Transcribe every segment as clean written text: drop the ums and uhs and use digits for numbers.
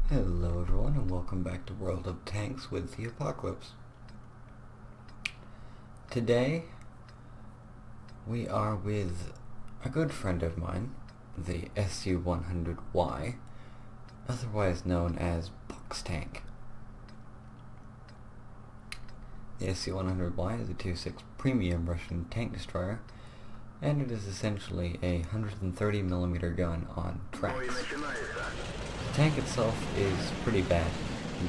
Hello everyone and welcome back to World of Tanks with the Apocalypse. Today we are with a good friend of mine, the SU-100Y, otherwise known as Box Tank. The SU-100Y is a Tier 6 premium Russian tank destroyer, and it is essentially a 130mm gun on tracks. The tank itself is pretty bad,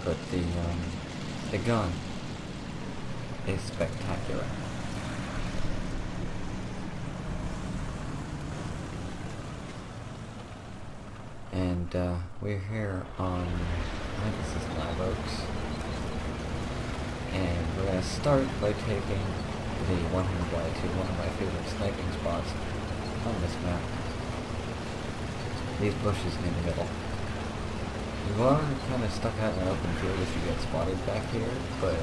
but the gun is spectacular. And we're here on, I think this is Live Oaks, and we're going to start by taking the 100Y to one of my favorite sniping spots on this map. These bushes in the middle. You are kind of stuck out in an open field if you get spotted back here, but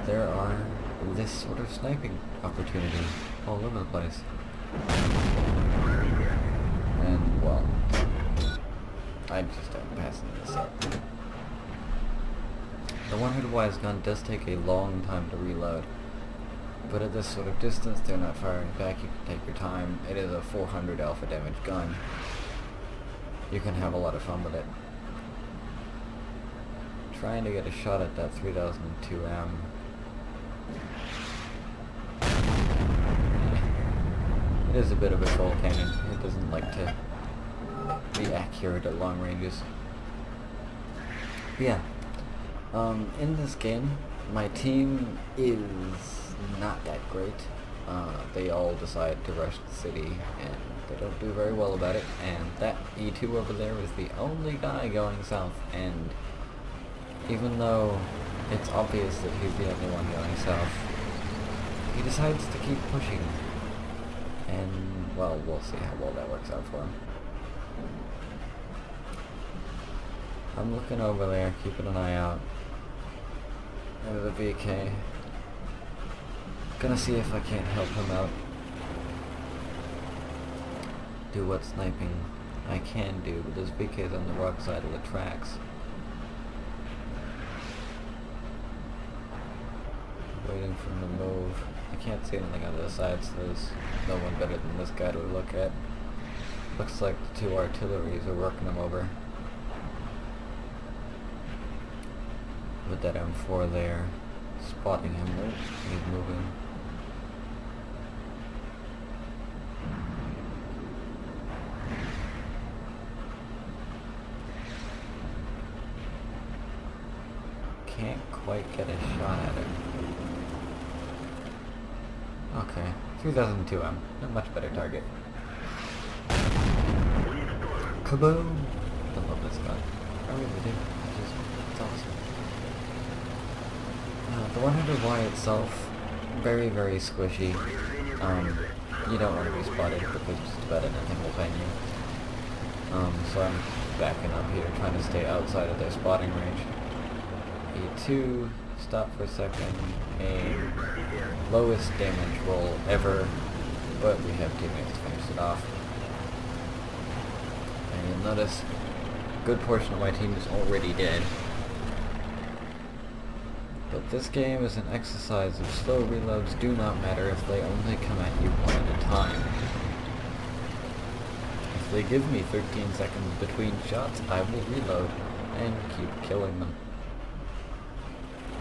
there are this sort of sniping opportunity all over the place. And, well, I just am passing this up. The 100Y's gun does take a long time to reload, but at this sort of distance they're not firing back, you can take your time. It is a 400 alpha damage gun. You can have a lot of fun with it. Trying to get a shot at that 3002M. It is a bit of a troll cannon. It doesn't like to be accurate at long ranges. But yeah. In this game, my team is not that great. They all decide to rush the city, and they don't do very well about it, and that E2 over there is the only guy going south, and even though it's obvious that he's the only one going south, he decides to keep pushing, and, well, we'll see how well that works out for him. I'm looking over there, keeping an eye out. There's a VK. Gonna see if I can't help him out. Do what sniping I can do, but this VK is on the wrong side of the tracks. Waiting for him to move. I can't see anything on the side, so there's no one better than this guy to look at. Looks like the two artilleries are working him over. With that M4 there, spotting him. He's moving. Can't quite get a shot at him. Okay, 3002M, a much better target. Kaboom! I love this gun. I really do. It's awesome. The 100Y itself, very, very squishy. You don't want to be spotted because just about anything will bang you. So I'm backing up here, trying to stay outside of their spotting range. E2, stop for a second, aim, lowest damage roll ever, but we have teammates to finish it off. And you'll notice, a good portion of my team is already dead. But this game is an exercise of slow reloads do not matter if they only come at you one at a time. If they give me 13 seconds between shots, I will reload and keep killing them.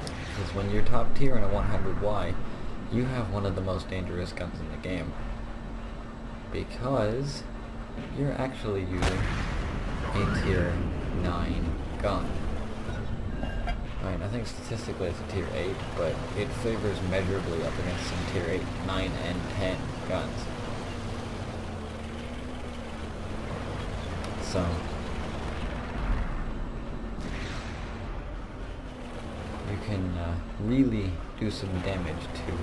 Because when you're top tier in a 100Y, you have one of the most dangerous guns in the game. Because you're actually using a tier 9 gun. I think statistically it's a tier 8, but it favors measurably up against some tier 8, 9, and 10 guns. So, you can really do some damage to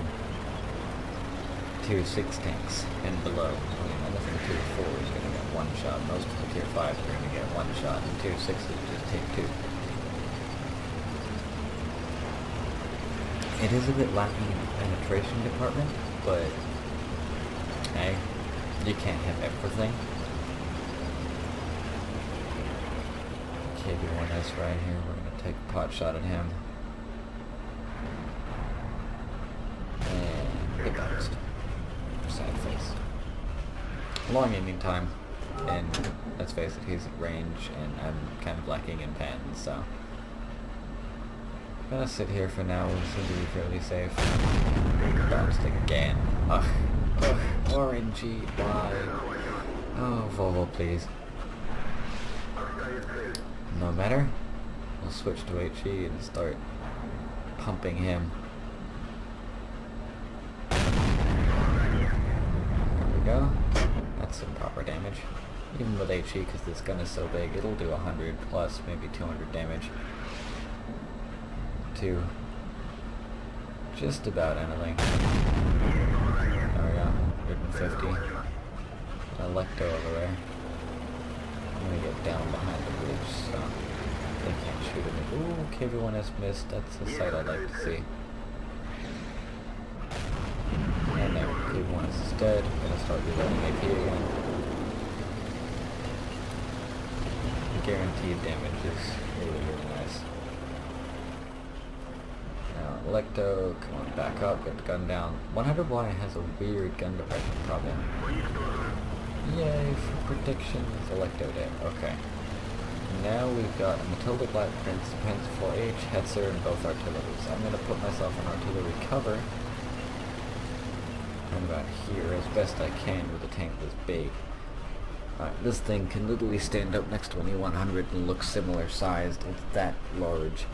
tier 6 tanks and below. I mean, anything tier 4 is going to get one shot, most of the tier 5s are going to get one shot, and tier 6 is just take 2. It is a bit lacking in the penetration department, but hey, you can't have everything. KV-1S right here. We're going to take a pot shot at him. And get bounced. Sad face. Long aiming time. And let's face it, he's at range, and I'm kind of lacking in pens, so I'm gonna sit here for now. We'll seem to be fairly safe. Bounced again. Ugh. Ugh. RNG. Why? Oh, Volvo, please. No matter. We'll switch to HE and start pumping him. There we go. That's some proper damage. Even with HE, because this gun is so big, it'll do 100 plus, maybe 200 damage to just about anything. There we go, 150. Electo over there. I'm gonna get down behind the bridge so they can't shoot at me. Ooh, KV-1S missed. That's a sight I'd like to see. And now KV-1S is dead. I'm gonna start reloading AP again. Guaranteed damage is really, really nice. Now, Electo, come on, back up, get the gun down. 100Y has a weird gun depression problem. Yay, for protection, it's Electo dead. Okay. Now we've got a Matilda Black Prince, Pence 4H, Hetzer, and both artilleries. I'm going to put myself in artillery cover. I'm about here as best I can with a tank this big. This thing can literally stand up next to an E100 and look similar sized. It's that large.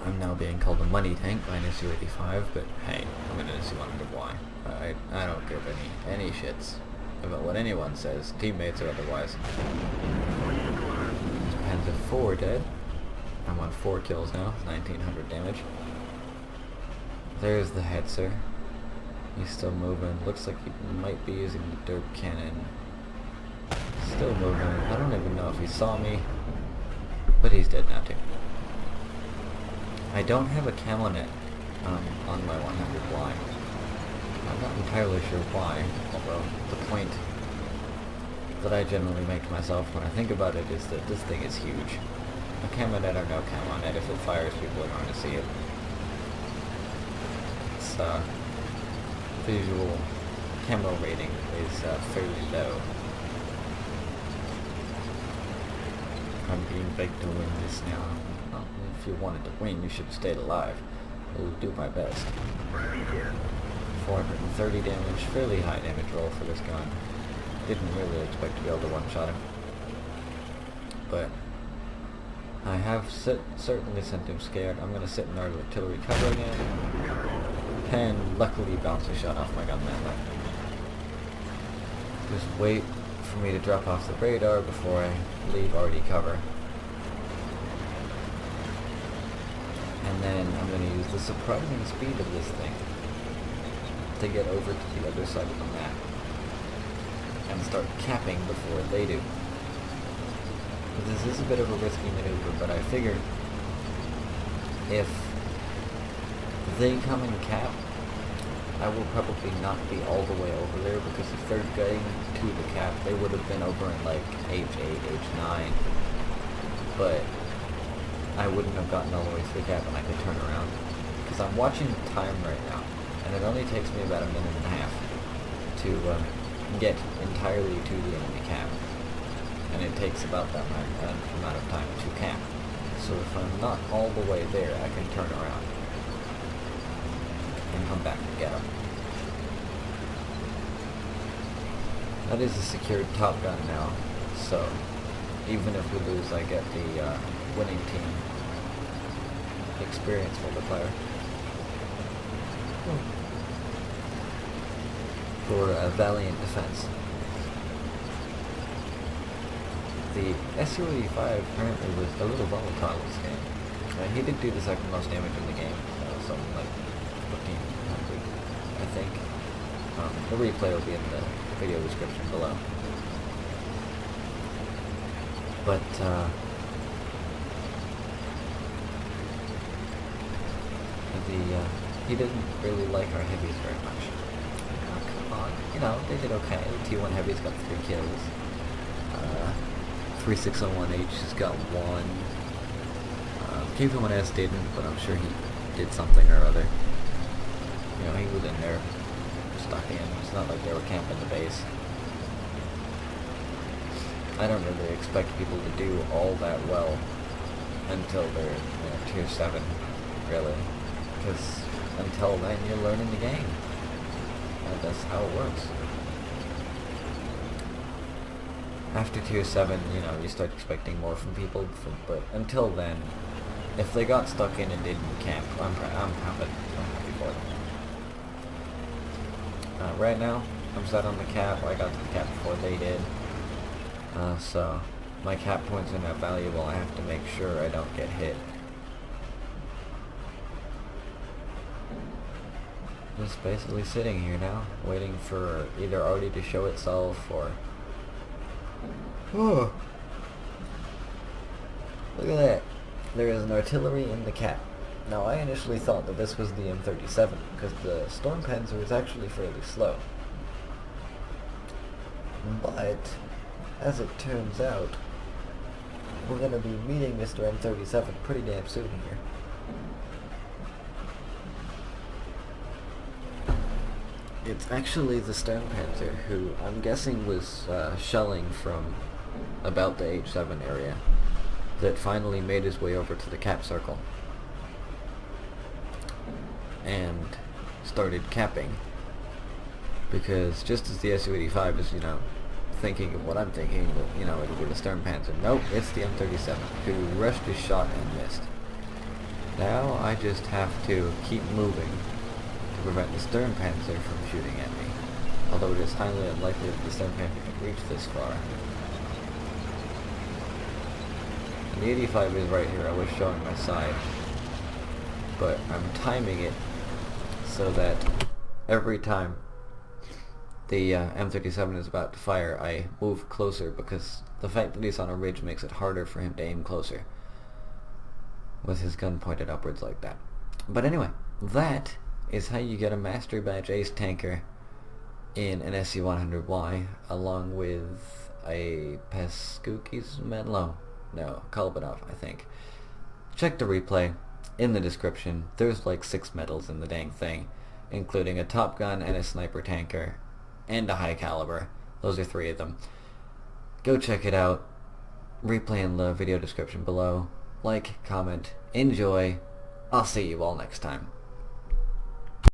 I'm now being called a money tank by an SU-85, but hey, I'm an SU-100Y. I don't give any shits about what anyone says, teammates or otherwise. Panzer 4 dead. I'm on 4 kills now, 1900 damage. There's the Hetzer. He's still moving. Looks like he might be using the derp cannon. Still moving. I don't even know if he saw me, but he's dead now too. I don't have a camo net on my 100Y. I'm not entirely sure why, although the point that I generally make to myself when I think about it is that this thing is huge. A camo net or no camo net, if it fires, people are going to see it. It's visual camo rating is fairly low. I'm being begged to win this now. Well, if you wanted to win, you should have stayed alive. I'll do my best. 430 damage, fairly high damage roll for this gun. Didn't really expect to be able to one-shot him. But I have certainly sent him scared. I'm going to sit in artillery cover again. And luckily bounce a shot off my gun that way. Just wait for me to drop off the radar before I leave RD cover. And then I'm going to use the surprising speed of this thing to get over to the other side of the map and start capping before they do. This is a bit of a risky maneuver, but I figure if they come and cap, I will probably not be all the way over there, because if they're getting to the cap, they would have been over in like H8, H9, but I wouldn't have gotten all the way to the cap and I could turn around. Because I'm watching the time right now, and it only takes me about a minute and a half to get entirely to the enemy cap. And it takes about that amount of time to cap. So if I'm not all the way there, I can turn around and come back and get them. That is a secured Top Gun now, so even if we lose, I get the winning team experience multiplier for a valiant defense. The SU-85 apparently was a little volatile this game. He did do the second most damage in the game, something like 1500, I think. The replay will be in the video description below. But, he didn't really like our heavies very much. Oh, come on. You know, they did okay. The T1 heavies got 3 kills. 3601H has got one. KV1S didn't, but I'm sure he did something or other. You know, he was in there, stuck in. It's not like they were camping the base. I don't really expect people to do all that well until they're, you know, tier 7, really. Because until then, you're learning the game. And that's how it works. After tier 7, you know, you start expecting more from people, but until then, if they got stuck in and didn't camp, I'm happy for them. Right now, I'm set on the cap. I got to the cap before they did. So, my cap points are now valuable. I have to make sure I don't get hit. Just basically sitting here now, waiting for either Artie to show itself or... Oh. Look at that. There is an artillery in the cap. Now, I initially thought that this was the M37, because the Storm Panzer is actually fairly slow. But, as it turns out, we're going to be meeting Mr. M37 pretty damn soon here. It's actually the Storm Panzer, who I'm guessing was shelling from about the H7 area, that finally made his way over to the cap circle and started capping. Because just as the Su-85 is, you know, thinking of what I'm thinking, that, you know, it'll be the Storm Panzer. Nope, it's the M37, who rushed his shot and missed. Now I just have to keep moving to prevent the Storm Panzer from shooting at me. Although it is highly unlikely that the Storm Panzer can reach this far. And the 85 is right here. I was showing my side. But I'm timing it so that every time the M37 is about to fire, I move closer, because the fact that he's on a ridge makes it harder for him to aim closer with his gun pointed upwards like that. But anyway, that is how you get a Mastery Badge Ace tanker in an SC-100Y, along with a Paskukis Medlo. No, Kolbanov, I think. Check the replay in the description. There's like 6 medals in the dang thing, including a Top Gun and a Sniper tanker and a high caliber. Those are 3 of them. Go check it out. Replay in the video description below. Like, comment, enjoy. I'll see you all next time.